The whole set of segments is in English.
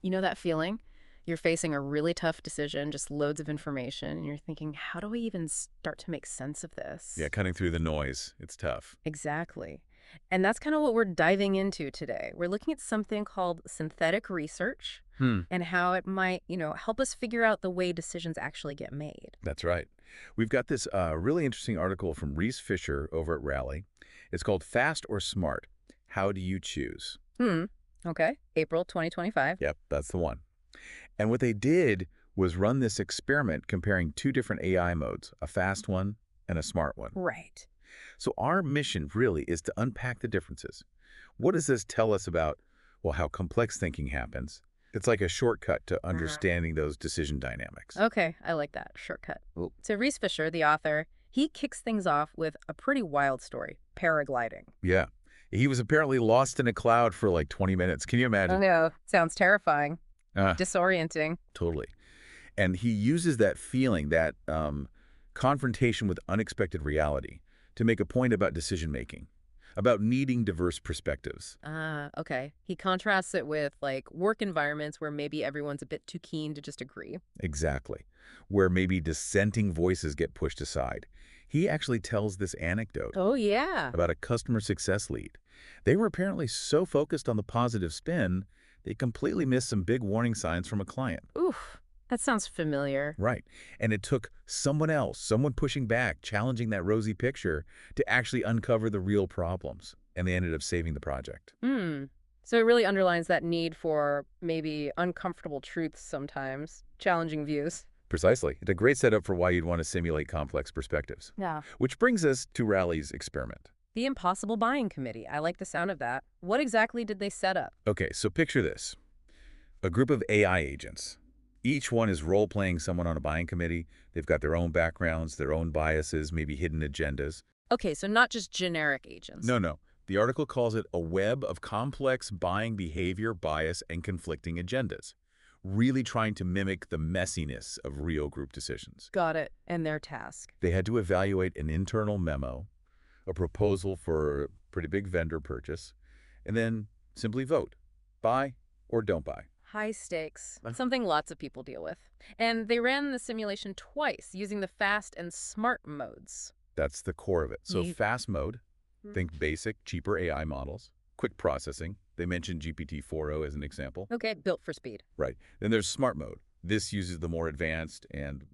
You know that feeling? You're facing a really tough decision, just loads of information, and you're thinking, how do I even start to make sense of Yeah, this? cutting through the noise. It's tough. Exactly. And that's kind of what we're diving into today. We're looking at something called synthetic research Hmm. and how it might, help us figure out the way decisions actually get made. That's right. We've got this really interesting article from Reese Fisher over at Rally. It's called Fast or Smart? How do you choose? Hmm. Okay. April 2025. Yep, that's the one. And what they did was run this experiment comparing two different AI modes, a fast one and a smart one. Right. So our mission really is to unpack the differences. What does this tell us about, well, how complex thinking happens? It's like a shortcut to understanding those decision dynamics. Okay, I like that shortcut. Well, So Reese Fisher, the author, he kicks things off with a pretty wild story, paragliding. yeah. He was apparently lost in a cloud for like 20 minutes. Can you Oh imagine? no, sounds terrifying, Uh, disorienting. totally. And he uses that feeling, that confrontation with unexpected reality, to make a point about decision making, about needing diverse perspectives. Ah, okay. He contrasts it with like work environments where maybe everyone's a bit too keen to just agree. Exactly. Where maybe dissenting voices get pushed aside. He actually tells this anecdote Oh yeah. about a customer success lead. They were apparently so focused on the positive spin, they completely missed some big warning signs from a client. Oof, that sounds familiar. Right. And it took someone else, someone pushing back, challenging that rosy picture to actually uncover the real problems. And they ended up saving the project. Hmm. So it really underlines that need for maybe uncomfortable truths sometimes, challenging views. Precisely. It's a great setup for why you'd want to simulate complex perspectives. Yeah. Which brings us to Rally's experiment. The Impossible Buying Committee. I like the sound of that. What exactly did they set up? Okay, so picture this. A group of AI agents. Each one is role-playing someone on a buying committee. They've got their own backgrounds, their own biases, maybe hidden agendas. Okay, so not just generic agents. No, no. The article calls it a web of complex buying behavior, bias, and conflicting agendas, really trying to mimic the messiness of real group decisions. Got it. And their task. They had to evaluate an internal memo, a proposal for a pretty big vendor purchase, and then simply vote, buy or don't buy. High stakes. Uh, Something lots of people deal with. And they ran the simulation twice using the fast and smart modes. That's the core of it. So Ye- fast mode, think basic, cheaper AI models. Quick processing. They mentioned GPT-4o as an example. Okay, built for speed. Right. Then there's smart mode. This uses the more advanced and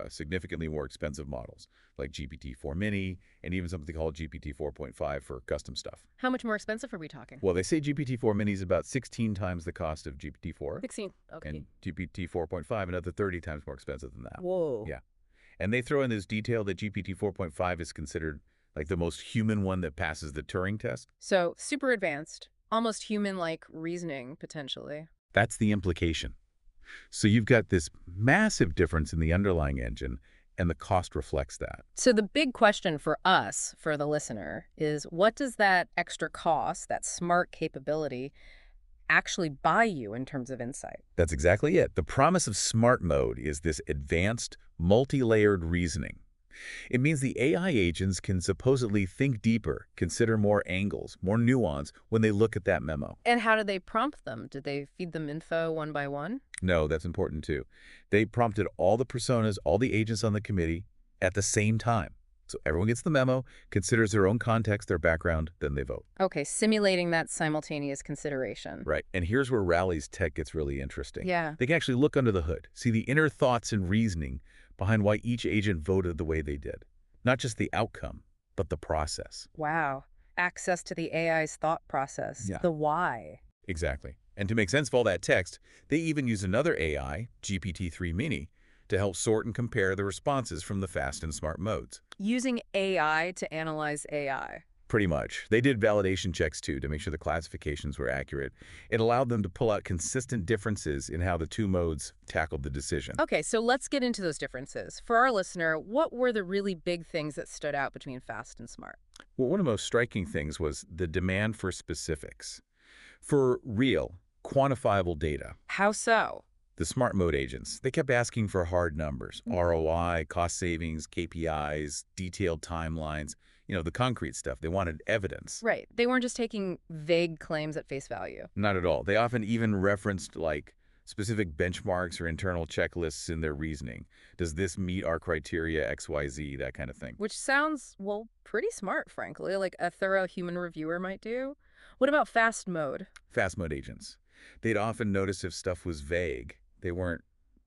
significantly more expensive models, like GPT-4 Mini and even something called GPT-4.5 for custom stuff. How much more expensive are we talking? Well, they say GPT-4 Mini is about 16 times the cost of GPT-4, 16. Okay. and GPT-4.5 another 30 times more expensive than that. Whoa. Yeah. And they throw in this detail that GPT-4.5 is considered like the most human one that passes the Turing test. So super advanced, almost human-like reasoning, potentially. That's the implication. So you've got this massive difference in the underlying engine, and the cost reflects that. So the big question for us, for the listener, is what does that extra cost, that smart capability, actually buy you in terms of insight? That's exactly it. The promise of smart mode is this advanced, multi-layered reasoning. It means the AI agents can supposedly think deeper, consider more angles, more nuance when they look at that memo. And how did they prompt them? Did they feed them info one by one? No, that's important too. They prompted all the personas, all the agents on the committee at the same time. So everyone gets the memo, considers their own context, their background, then they vote. Okay, simulating that simultaneous consideration. Right. And here's where Rally's tech gets really interesting. Yeah. They can actually look under the hood, see the inner thoughts and reasoning behind why each agent voted the way they did. Not just the outcome, but the process. Wow. Access to the AI's thought process. Yeah. The why. Exactly. And to make sense of all that text, they even use another AI, GPT-3 Mini, to help sort and compare the responses from the fast and smart modes. Using AI to analyze AI. Pretty much. They did validation checks too to make sure the classifications were accurate. It allowed them to pull out consistent differences in how the two modes tackled the decision. Okay, so let's get into those differences. For our listener, what were the really big things that stood out between fast and smart? Well, one of the most striking things was the demand for specifics. For real, quantifiable data. How so? The smart mode agents, they kept asking for hard numbers, ROI, cost savings, KPIs, detailed timelines, the concrete stuff. They wanted evidence. Right. They weren't just taking vague claims at face value. Not at all. They often even referenced like specific benchmarks or internal checklists in their reasoning. Does this meet our criteria, XYZ, that kind of thing? Which sounds, well, pretty smart, frankly, like a thorough human reviewer might do. What about fast mode? Fast mode agents. They'd often notice if stuff was vague. They weren't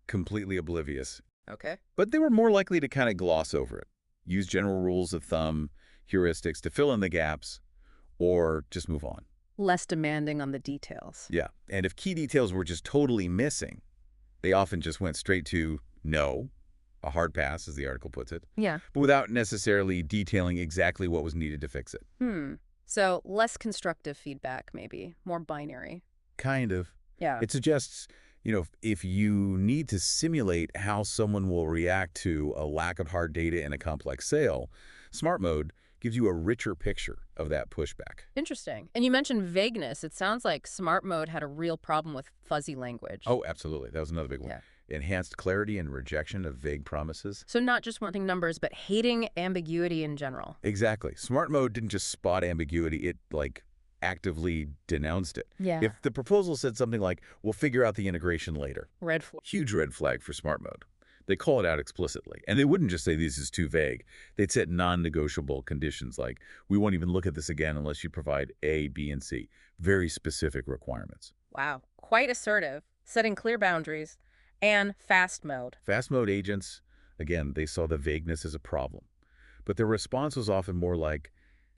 completely oblivious, Okay. but they were more likely to kind of gloss over it, use general rules of thumb, heuristics to fill in the gaps, or just move on. Less demanding on the details. Yeah, and if key details were just totally missing, they often just went straight to no, a hard pass, as the article puts it, Yeah. but without necessarily detailing exactly what was needed to fix it. So less constructive feedback, maybe. More binary. Kind of. Yeah. It suggests, if you need to simulate how someone will react to a lack of hard data in a complex sale, smart mode gives you a richer picture of that pushback. Interesting. And you mentioned vagueness. It sounds like smart mode had a real problem with fuzzy language. Oh, absolutely. That was another big one. Yeah. Enhanced clarity and rejection of vague promises. So not just wanting numbers, but hating ambiguity in general. Exactly. Smart mode didn't just spot ambiguity, it, actively denounced it. Yeah. If the proposal said something like, we'll figure out the integration later, Red flag. huge red flag for smart mode. They call it out explicitly. And they wouldn't just say this is too vague. They'd set non-negotiable conditions like, we won't even look at this again unless you provide A, B, and C. Very specific requirements. Wow. Quite assertive, setting clear boundaries, and fast mode. Fast mode agents, again, they saw the vagueness as a problem. But their response was often more like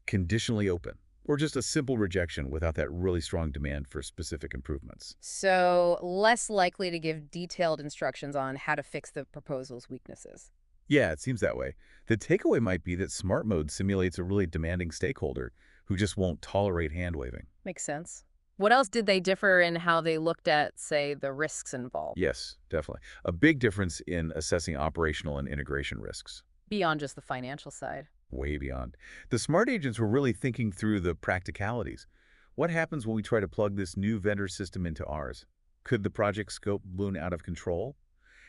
conditionally open, or just a simple rejection without that really strong demand for specific improvements. So less likely to give detailed instructions on how to fix the proposal's weaknesses. Yeah, it seems that way. The takeaway might be that smart mode simulates a really demanding stakeholder who just won't tolerate hand-waving. Makes sense. What else did they differ in how they looked at, say, the risks involved? Yes, definitely. A big difference in assessing operational and integration risks. Beyond just the financial side. Way beyond. The smart agents were really thinking through the practicalities. What happens when we try to plug this new vendor system into ours? Could the project scope balloon out of control?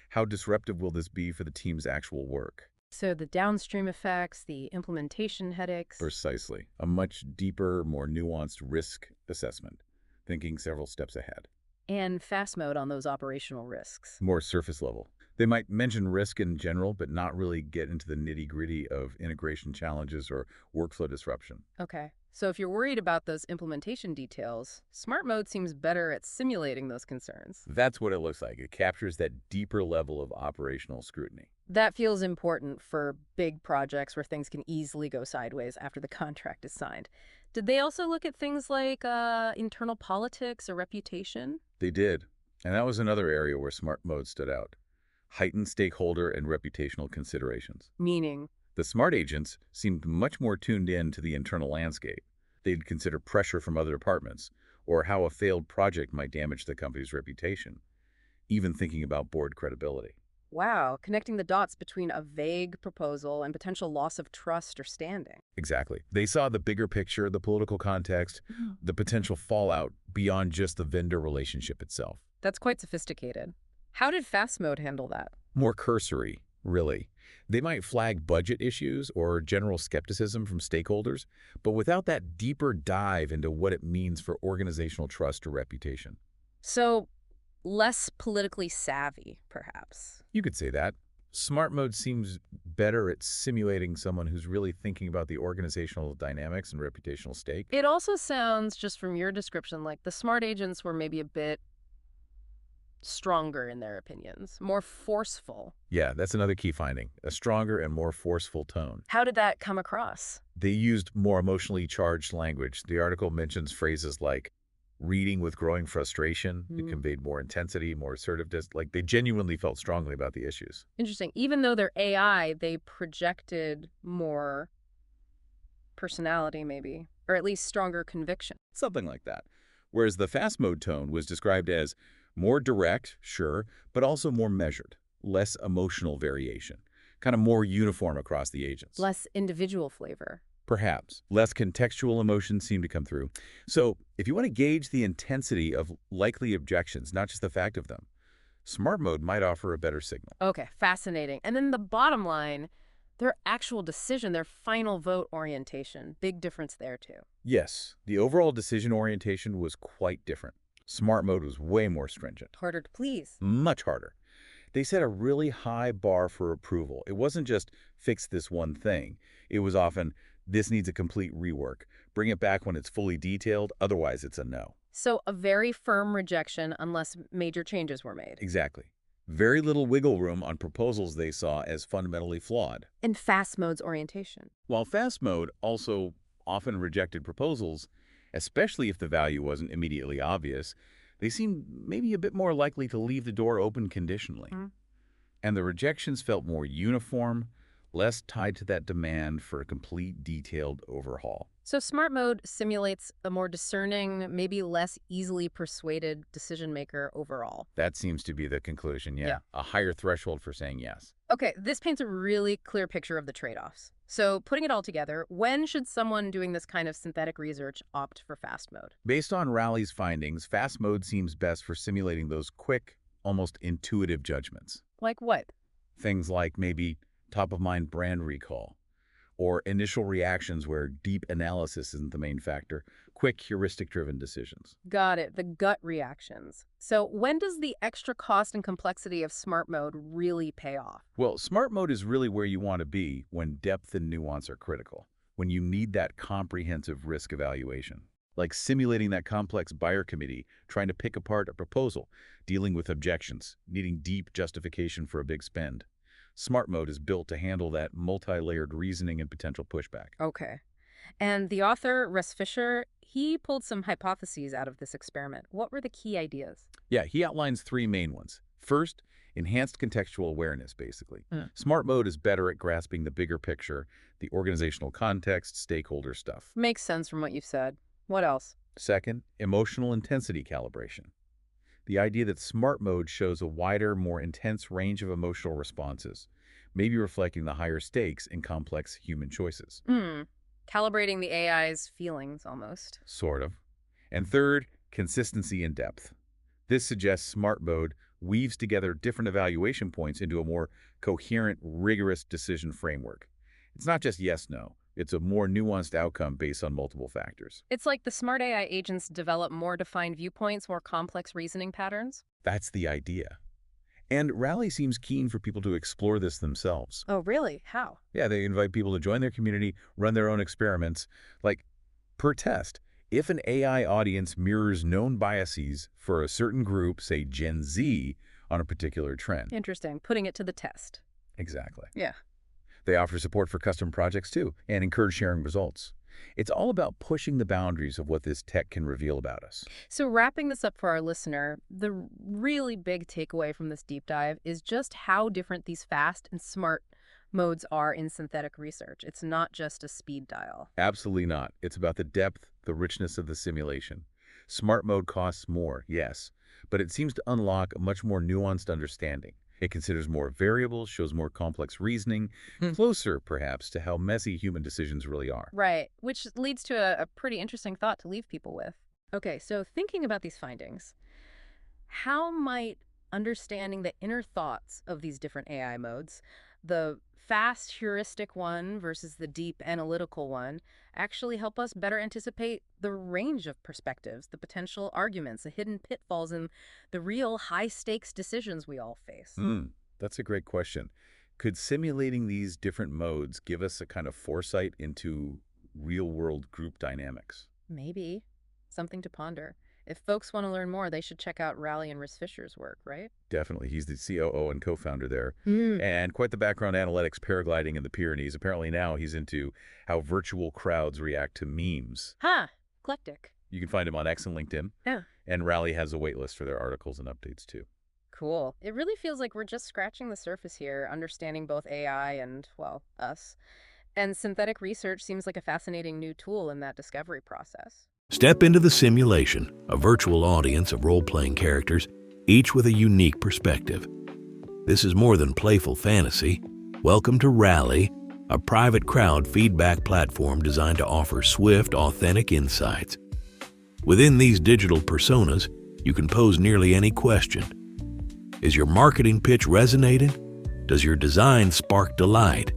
How disruptive will this be for the team's actual work? So the downstream effects, the implementation headaches. Precisely. A much deeper, more nuanced risk assessment, thinking several steps ahead. And fast mode on those operational risks. More surface level. They might mention risk in general, but not really get into the nitty-gritty of integration challenges or workflow disruption. Okay. So if you're worried about those implementation details, smart mode seems better at simulating those concerns. That's what it looks like. It captures that deeper level of operational scrutiny. That feels important for big projects where things can easily go sideways after the contract is signed. Did they also look at things like internal politics or reputation? They did. And that was another area where smart mode stood out. Heightened stakeholder and reputational considerations. Meaning? The smart agents seemed much more tuned in to the internal landscape. They'd consider pressure from other departments, or how a failed project might damage the company's reputation, even thinking about board credibility. Wow, connecting the dots between a vague proposal and potential loss of trust or standing. Exactly. They saw the bigger picture, the political context, the potential fallout beyond just the vendor relationship itself. That's quite sophisticated. How did fast mode handle that? More cursory, really. They might flag budget issues or general skepticism from stakeholders, but without that deeper dive into what it means for organizational trust or reputation. So, less politically savvy, perhaps. You could say that. Smart mode seems better at simulating someone who's really thinking about the organizational dynamics and reputational stake. It also sounds, just from your description, like the smart agents were maybe a bit stronger in their opinions, more forceful. Yeah, that's another key finding. A stronger and more forceful tone. How did that come across? They used more emotionally charged language. The article mentions phrases like reading with growing frustration. It conveyed more intensity, more assertiveness. Like they genuinely felt strongly about the issues. Interesting. Even though they're AI, they projected more personality, maybe, or at least stronger conviction. Something like that. Whereas the fast mode tone was described as more direct, sure, but also more measured, less emotional variation, kind of more uniform across the agents. Less individual flavor. Perhaps. Less contextual emotions seem to come through. So if you want to gauge the intensity of likely objections, not just the fact of them, smart mode might offer a better signal. Okay, fascinating. And then the bottom line, their actual decision, their final vote orientation, big difference there too. Yes, the overall decision orientation was quite different. Smart mode was way more stringent. Harder to please. Much harder. They set a really high bar for approval. It wasn't just fix this one thing. It was often, this needs a complete rework. Bring it back when it's fully detailed, otherwise it's a no. So a very firm rejection unless major changes were made. Exactly. Very little wiggle room on proposals they saw as fundamentally flawed. And fast mode's orientation. While fast mode also often rejected proposals, especially if the value wasn't immediately obvious, they seemed maybe a bit more likely to leave the door open conditionally. And the rejections felt more uniform, less tied to that demand for a complete detailed overhaul. So smart mode simulates a more discerning, maybe less easily persuaded decision maker overall. That seems to be the conclusion, yeah. Yeah. A higher threshold for saying yes. Okay, this paints a really clear picture of the trade-offs. So putting it all together, when should someone doing this kind of synthetic research opt for fast mode? Based on Rowley's findings, fast mode seems best for simulating those quick, almost intuitive judgments. Like what? Things like maybe top-of-mind brand recall, or initial reactions where deep analysis isn't the main factor, quick heuristic-driven decisions. Got it, the gut reactions. So when does the extra cost and complexity of smart mode really pay off? Well, smart mode is really where you want to be when depth and nuance are critical, when you need that comprehensive risk evaluation. Like simulating that complex buyer committee, trying to pick apart a proposal, dealing with objections, needing deep justification for a big spend. Smart mode is built to handle that multi-layered reasoning and potential pushback. Okay. And the author, Russ Fisher, he pulled some hypotheses out of this experiment. What were the key ideas? Yeah, he outlines three main ones. First, enhanced contextual awareness, basically. Smart mode is better at grasping the bigger picture, the organizational context, stakeholder stuff. Makes sense from what you've said. What else? Second, emotional intensity calibration. The idea that smart mode shows a wider, more intense range of emotional responses, maybe reflecting the higher stakes in complex human choices. Calibrating the AI's feelings, almost. Sort of. And third, consistency and depth. This suggests smart mode weaves together different evaluation points into a more coherent, rigorous decision framework. It's not just yes-no. It's a more nuanced outcome based on multiple factors. It's like the smart AI agents develop more defined viewpoints, more complex reasoning patterns? That's the idea. And Rowley seems keen for people to explore this themselves. Oh, really? How? Yeah, they invite people to join their community, run their own experiments. Like, per test, if an AI audience mirrors known biases for a certain group, say Gen Z, on a particular trend. Interesting. Putting it to the test. Exactly. Yeah. They offer support for custom projects, too, and encourage sharing results. It's all about pushing the boundaries of what this tech can reveal about us. So wrapping this up for our listener, the really big takeaway from this deep dive is just how different these fast and smart modes are in synthetic research. It's not just a speed dial. Absolutely not. It's about the depth, the richness of the simulation. Smart mode costs more, yes, but it seems to unlock a much more nuanced understanding. It considers more variables, shows more complex reasoning, closer, perhaps, to how messy human decisions really are. Right, which leads to a pretty interesting thought to leave people with. Okay, so thinking about these findings, how might understanding the inner thoughts of these different AI modes, the fast heuristic one versus the deep analytical one, actually help us better anticipate the range of perspectives, the potential arguments, the hidden pitfalls, and the real high-stakes decisions we all face? That's a great question. Could simulating these different modes give us a kind of foresight into real-world group dynamics? Maybe. Something to ponder. If folks want to learn more, they should check out Rowley and Russ Fisher's work, right? Definitely. He's the COO and co-founder there. And quite the background analytics, paragliding in the Pyrenees. Apparently now he's into how virtual crowds react to memes. Eclectic. You can find him on X and LinkedIn. Yeah. And Rowley has a wait list for their articles and updates, too. Cool. It really feels like we're just scratching the surface here, understanding both AI and, well, us. And synthetic research seems like a fascinating new tool in that discovery process. Step into the simulation, a virtual audience of role-playing characters, each with a unique perspective. This is more than playful fantasy. Welcome to Rally, a private crowd feedback platform designed to offer swift, authentic insights. Within these digital personas, you can pose nearly any question. Is your marketing pitch resonating? Does your design spark delight?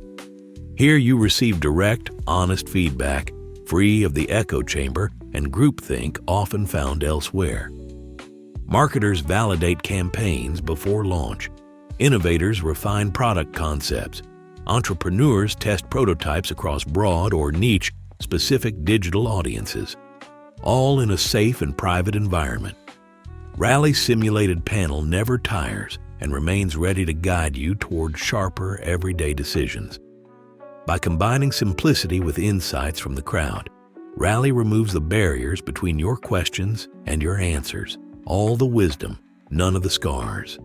Here you receive direct, honest feedback, free of the echo chamber and groupthink often found elsewhere. Marketers validate campaigns before launch. Innovators refine product concepts. Entrepreneurs test prototypes across broad or niche specific digital audiences, all in a safe and private environment. Rally's simulated panel never tires and remains ready to guide you toward sharper, everyday decisions. By combining simplicity with insights from the crowd, Rally removes the barriers between your questions and your answers. All the wisdom, none of the scars.